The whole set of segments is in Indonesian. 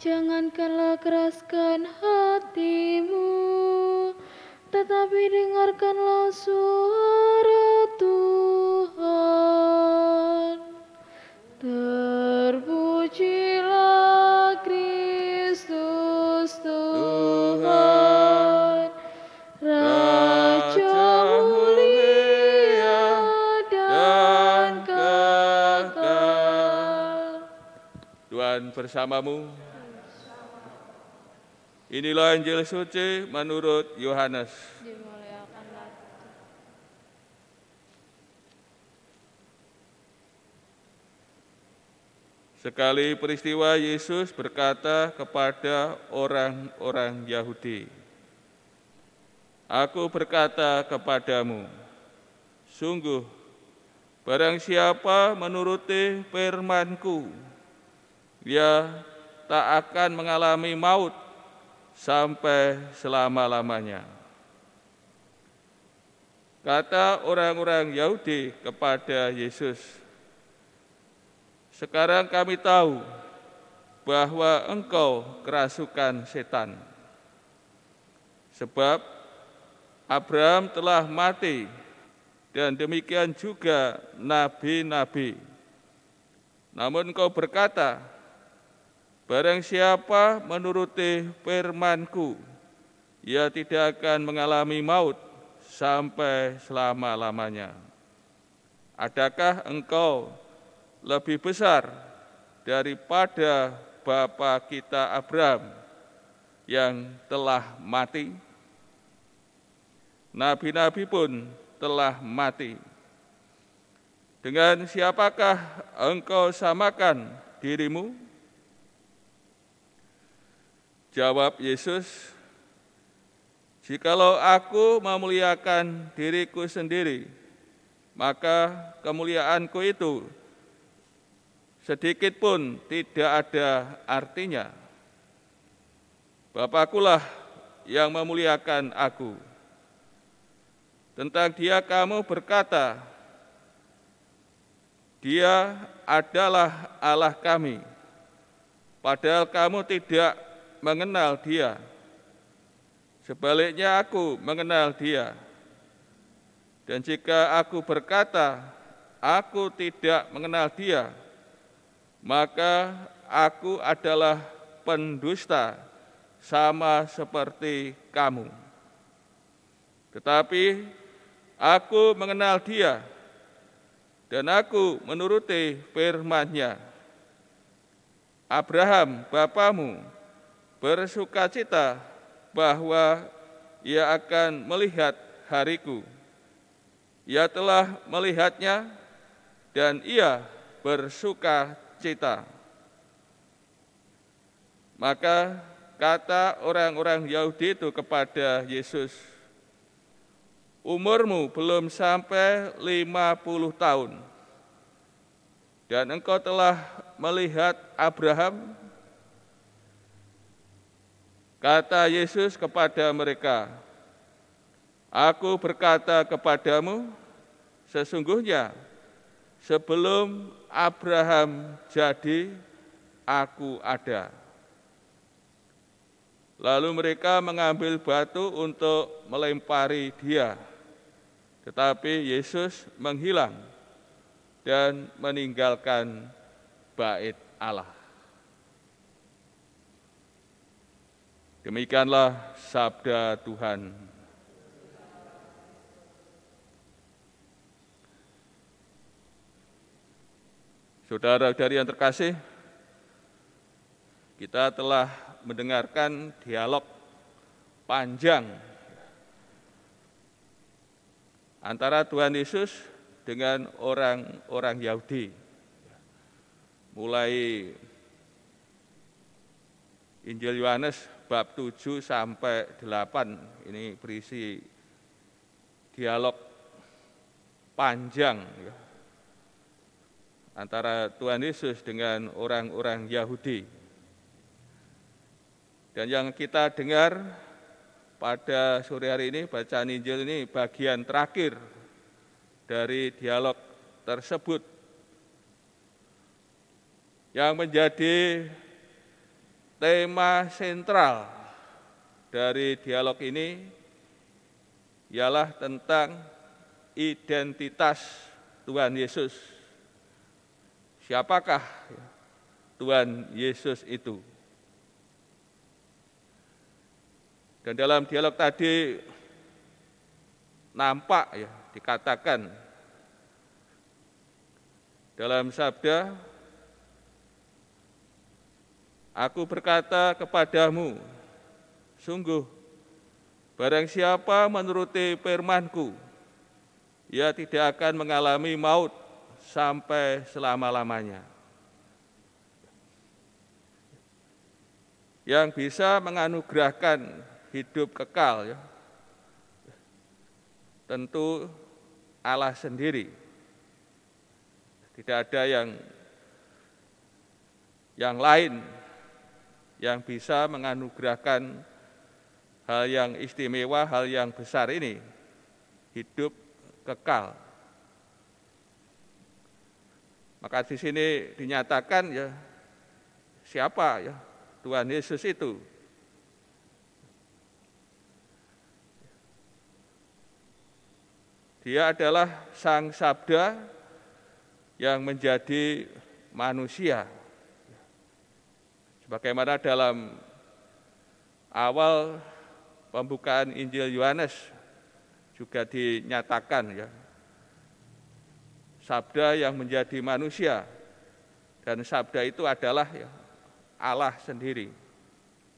Jangankanlah keraskan hatimu, tetapi dengarkanlah suara Tuhan. Terpujilah Kristus Tuhan, Raja mulia dan kekal. Tuhan bersamamu. Inilah Injil suci menurut Yohanes. Dimuliakanlah Tuhan. Sekali peristiwa Yesus berkata kepada orang-orang Yahudi, "Aku berkata kepadamu, sungguh, barang siapa menuruti firman-Ku, ia tak akan mengalami maut sampai selama-lamanya." Kata orang-orang Yahudi kepada Yesus, "Sekarang kami tahu bahwa Engkau kerasukan setan. Sebab Abraham telah mati dan demikian juga nabi-nabi. Namun Engkau berkata, barang siapa menuruti firman-Ku, ia tidak akan mengalami maut sampai selama-lamanya. Adakah engkau lebih besar daripada bapa kita Abraham yang telah mati? Nabi-nabi pun telah mati. Dengan siapakah engkau samakan dirimu?" Jawab Yesus, "Jikalau aku memuliakan diriku sendiri, maka kemuliaanku itu sedikit pun tidak ada artinya. Bapa-Kulah yang memuliakan aku. Tentang Dia kamu berkata, Dia adalah Allah kami, padahal kamu tidak mengenal Dia. Sebaliknya aku mengenal Dia. Dan jika aku berkata, aku tidak mengenal Dia, maka aku adalah pendusta sama seperti kamu. Tetapi aku mengenal Dia, dan aku menuruti firman-Nya. Abraham, bapamu, bersukacita bahwa ia akan melihat hariku. Ia telah melihatnya dan ia bersukacita." Maka kata orang-orang Yahudi itu kepada Yesus, "Umurmu belum sampai 50 tahun, dan engkau telah melihat Abraham?" Kata Yesus kepada mereka, "Aku berkata kepadamu, sesungguhnya sebelum Abraham jadi, aku ada." Lalu mereka mengambil batu untuk melempari Dia. Tetapi Yesus menghilang dan meninggalkan bait Allah. Demikianlah sabda Tuhan. Saudara-saudari yang terkasih, kita telah mendengarkan dialog panjang antara Tuhan Yesus dengan orang-orang Yahudi. Mulai Injil Yohanes bab 7 sampai 8, ini berisi dialog panjang antara Tuhan Yesus dengan orang-orang Yahudi. Dan yang kita dengar pada sore hari ini, bacaan Injil ini bagian terakhir dari dialog tersebut. Yang menjadi tema sentral dari dialog ini ialah tentang identitas Tuhan Yesus. Siapakah Tuhan Yesus itu? Dan dalam dialog tadi nampak ya, dikatakan dalam sabda, aku berkata kepadamu, sungguh barang siapa menuruti firman-Ku, ia tidak akan mengalami maut sampai selama-lamanya. Yang bisa menganugerahkan hidup kekal ya, tentu Allah sendiri. Tidak ada yang lain yang bisa menganugerahkan hal yang istimewa, hal yang besar ini, hidup kekal. Maka di sini dinyatakan ya, siapa ya Tuhan Yesus itu? Dia adalah Sang Sabda yang menjadi manusia. Sebagaimana dalam awal pembukaan Injil Yohanes juga dinyatakan ya, Sabda yang menjadi manusia, dan Sabda itu adalah ya, Allah sendiri.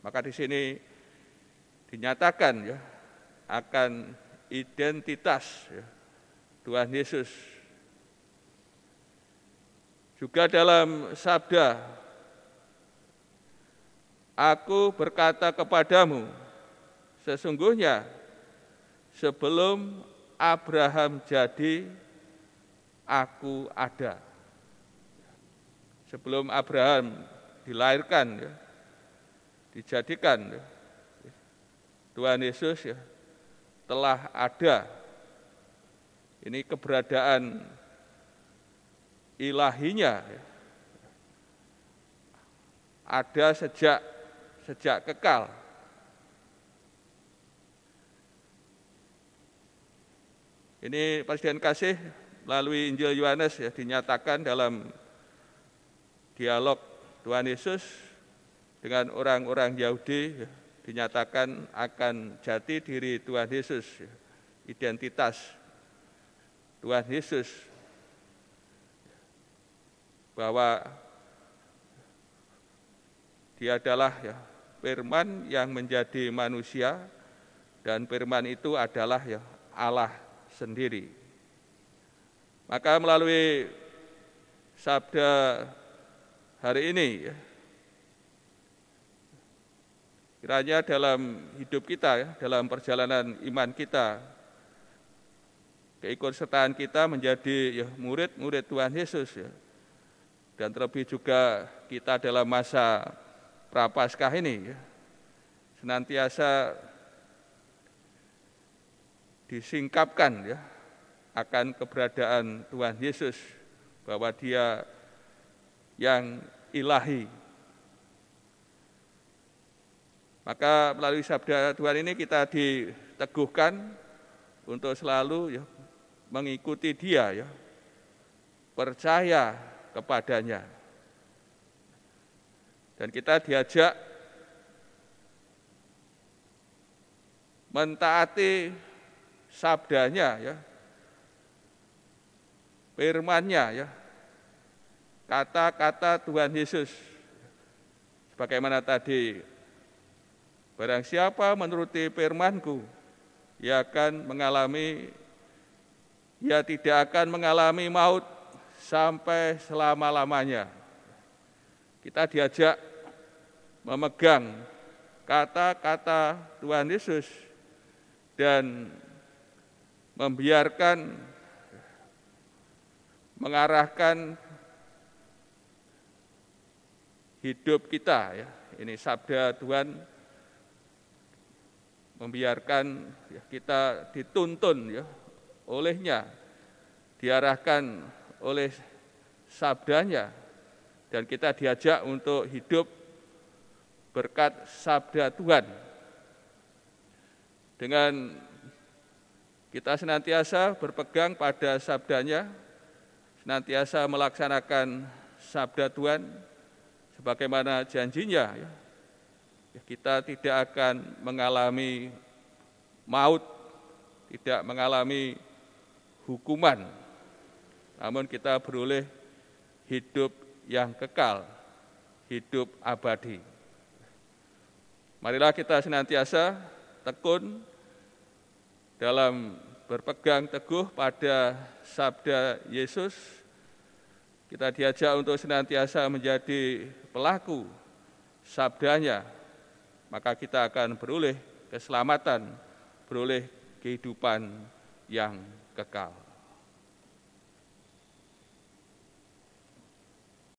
Maka di sini dinyatakan ya, akan identitas ya, Tuhan Yesus. Juga dalam sabda, aku berkata kepadamu, sesungguhnya sebelum Abraham jadi, aku ada. Sebelum Abraham dilahirkan, ya, dijadikan, ya, Tuhan Yesus ya, telah ada. Ini keberadaan ilahinya ya, ada sejak kekal. Ini Presiden kasih melalui Injil Yohanes ya, dinyatakan dalam dialog Tuhan Yesus dengan orang-orang Yahudi ya, dinyatakan akan jati diri Tuhan Yesus, identitas Tuhan Yesus, bahwa Dia adalah ya, firman yang menjadi manusia, dan firman itu adalah ya, Allah sendiri. Maka melalui sabda hari ini ya, kiranya dalam hidup kita, ya, dalam perjalanan iman kita, keikutsertaan kita menjadi ya, murid-murid Tuhan Yesus, ya. Dan terlebih juga kita dalam masa Prapaskah ini, ya, senantiasa disingkapkan ya, akan keberadaan Tuhan Yesus, bahwa Dia yang ilahi. Maka melalui sabda Tuhan ini kita diteguhkan untuk selalu ya, mengikuti Dia, ya, percaya kepadanya. Dan kita diajak mentaati sabdanya, ya, firman-Nya, ya, kata-kata Tuhan Yesus. Sebagaimana tadi, barang siapa menuruti firman-Ku, ia tidak akan mengalami maut sampai selama-lamanya. Kita diajak memegang kata-kata Tuhan Yesus dan membiarkan mengarahkan hidup kita, ya. Ini sabda Tuhan, membiarkan ya, kita dituntun ya, olehnya, diarahkan oleh sabdanya, dan kita diajak untuk hidup berkat sabda Tuhan. Dengan kita senantiasa berpegang pada sabdanya, senantiasa melaksanakan sabda Tuhan sebagaimana janjinya, kita tidak akan mengalami maut, tidak mengalami hukuman, namun kita beroleh hidup yang kekal, hidup abadi. Marilah kita senantiasa tekun dalam berpegang teguh pada sabda Yesus. Kita diajak untuk senantiasa menjadi pelaku sabdanya, maka kita akan beroleh keselamatan, beroleh kehidupan yang kekal.